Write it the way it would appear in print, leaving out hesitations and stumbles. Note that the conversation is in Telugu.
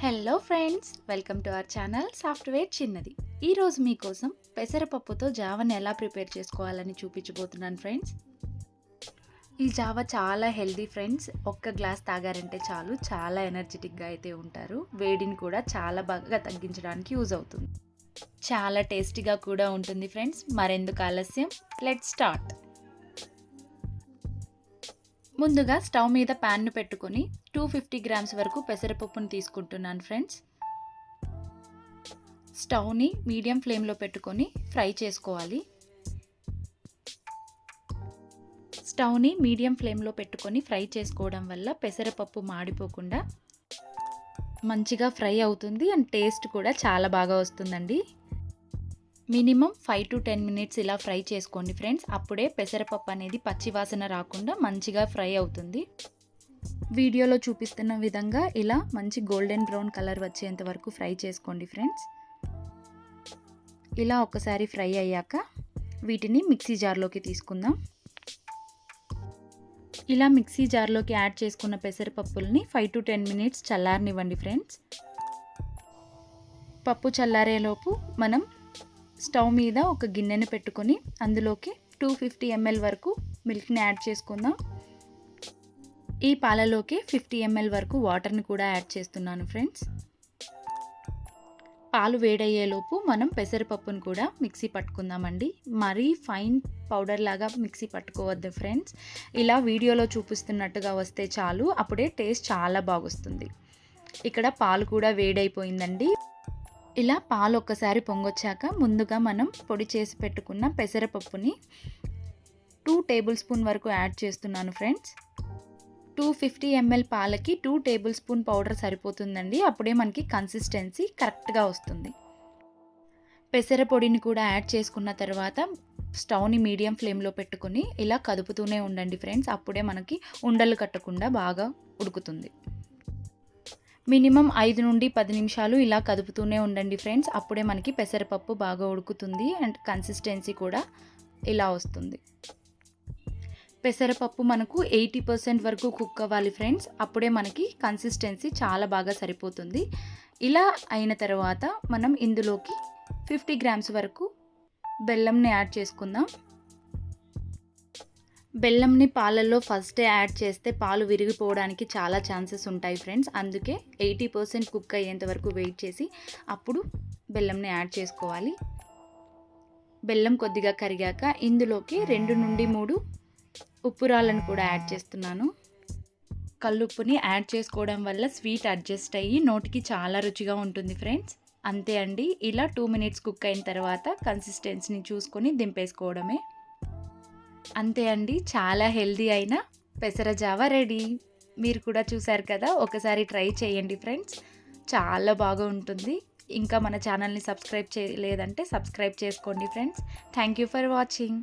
Hello friends, welcome to our channel software చిన్నది. ఈరోజు మీకోసం పెసరపప్పుతో జావాని ఎలా ప్రిపేర్ చేసుకోవాలని చూపించబోతున్నాను ఫ్రెండ్స్. ఈ జావా చాలా హెల్దీ ఫ్రెండ్స్. ఒక్క గ్లాస్ తాగారంటే చాలు, చాలా ఎనర్జెటిక్గా అయితే ఉంటారు. వేడిని కూడా చాలా బాగా తగ్గించడానికి యూజ్ అవుతుంది. చాలా టేస్టీగా కూడా ఉంటుంది ఫ్రెండ్స్. మరెందుకు ఆలస్యం, లెట్స్ స్టార్ట్. ముందుగా స్టవ్ మీద ప్యాన్ను పెట్టుకొని 250 గ్రామ్స్ వరకు పెసరపప్పును తీసుకుంటున్నాను ఫ్రెండ్స్. స్టవ్ని మీడియం ఫ్లేమ్లో పెట్టుకొని ఫ్రై చేసుకోవాలి. స్టవ్ని మీడియం ఫ్లేమ్లో పెట్టుకొని ఫ్రై చేసుకోవడం వల్ల పెసరపప్పు మాడిపోకుండా మంచిగా ఫ్రై అవుతుంది అండ్ టేస్ట్ కూడా చాలా బాగా వస్తుందండి. మినిమం 5 to 10 మినిట్స్ ఇలా ఫ్రై చేసుకోండి ఫ్రెండ్స్. అప్పుడే పెసరపప్పు అనేది పచ్చివాసన రాకుండా మంచిగా ఫ్రై అవుతుంది. వీడియోలో చూపిస్తున్న విధంగా ఇలా మంచి గోల్డెన్ బ్రౌన్ కలర్ వచ్చేంత వరకు ఫ్రై చేసుకోండి ఫ్రెండ్స్. ఇలా ఒకసారి ఫ్రై అయ్యాక వీటిని మిక్సీ జార్లోకి తీసుకుందాం. ఇలా మిక్సీ జార్లోకి యాడ్ చేసుకున్న పెసరపప్పుల్ని 5 to 10 మినిట్స్ చల్లారనివ్వండి ఫ్రెండ్స్. పప్పు చల్లారేలోపు మనం స్టవ్ మీద ఒక గిన్నెను పెట్టుకొని అందులోకి 250 ml వరకు మిల్క్ని యాడ్ చేసుకుందాం. ఈ పాలలోకి 50 ml వరకు వాటర్ని కూడా యాడ్ చేస్తున్నాను ఫ్రెండ్స్. పాలు వేడయ్యేలోపు మనం పెసరపప్పును కూడా మిక్సీ పట్టుకుందామండి. మరీ ఫైన్ పౌడర్ లాగా మిక్సీ పట్టుకోవద్దు ఫ్రెండ్స్. ఇలా వీడియోలో చూపిస్తున్నట్టుగా వస్తే చాలు, అప్పుడే టేస్ట్ చాలా బాగొస్తుంది. ఇక్కడ పాలు కూడా వేడైపోయిందండి. ఇలా పాలు ఒక్కసారి పొంగొచ్చాక ముందుగా మనం పొడి చేసి పెట్టుకున్న పెసరపప్పుని 2 టేబుల్ స్పూన్ వరకు యాడ్ చేస్తున్నాను ఫ్రెండ్స్. 250 ml పాలకి 2 టేబుల్ స్పూన్ పౌడర్ సరిపోతుందండి. అప్పుడే మనకి కన్సిస్టెన్సీ కరెక్ట్గా వస్తుంది. పెసర పొడిని కూడా యాడ్ చేసుకున్న తర్వాత స్టవ్ని మీడియం ఫ్లేమ్లో పెట్టుకొని ఇలా కదుపుతూనే ఉండండి ఫ్రెండ్స్. అప్పుడే మనకి ఉండలు కట్టకుండా బాగా ఉడుకుతుంది. మినిమం 5 నుండి 10 నిమిషాలు ఇలా కదుపుతూనే ఉండండి ఫ్రెండ్స్. అప్పుడే మనకి పెసరపప్పు బాగా ఉడుకుతుంది అండ్ కన్సిస్టెన్సీ కూడా ఇలా వస్తుంది. పెసరపప్పు మనకు 80% వరకు కుక్ అవ్వాలి ఫ్రెండ్స్. అప్పుడే మనకి కన్సిస్టెన్సీ చాలా బాగా సరిపోతుంది. ఇలా అయిన తర్వాత మనం ఇందులోకి 50 గ్రామ్స్ వరకు బెల్లంని యాడ్ చేసుకుందాం. బెల్లంని పాలల్లో ఫస్టే యాడ్ చేస్తే పాలు విరిగిపోవడానికి చాలా ఛాన్సెస్ ఉంటాయి ఫ్రెండ్స్. అందుకే 80% కుక్ అయ్యేంత వరకు వెయిట్ చేసి అప్పుడు బెల్లంని యాడ్ చేసుకోవాలి. బెల్లం కొద్దిగా కరిగాక ఇందులోకి 2 నుండి 3 ఉప్పురాలను కూడా యాడ్ చేస్తున్నాను. కల్లుప్పుని యాడ్ చేసుకోవడం వల్ల స్వీట్ అడ్జస్ట్ అయ్యి నోటికి చాలా రుచిగా ఉంటుంది ఫ్రెండ్స్. అంతే అండి. ఇలా 2 మినిట్స్ కుక్ అయిన తర్వాత కన్సిస్టెన్సీని చూసుకొని దింపేసుకోవడమే. అంతే అండి, చాలా హెల్దీ అయిన పెసర జావా రెడీ. మీరు కూడా చూసారు కదా, ఒకసారి ట్రై చేయండి ఫ్రెండ్స్. చాలా బాగా ఉంటుంది. ఇంకా మన ఛానల్ని సబ్స్క్రైబ్ చేయలేదంటే సబ్స్క్రైబ్ చేసుకోండి friends. Thank you for watching.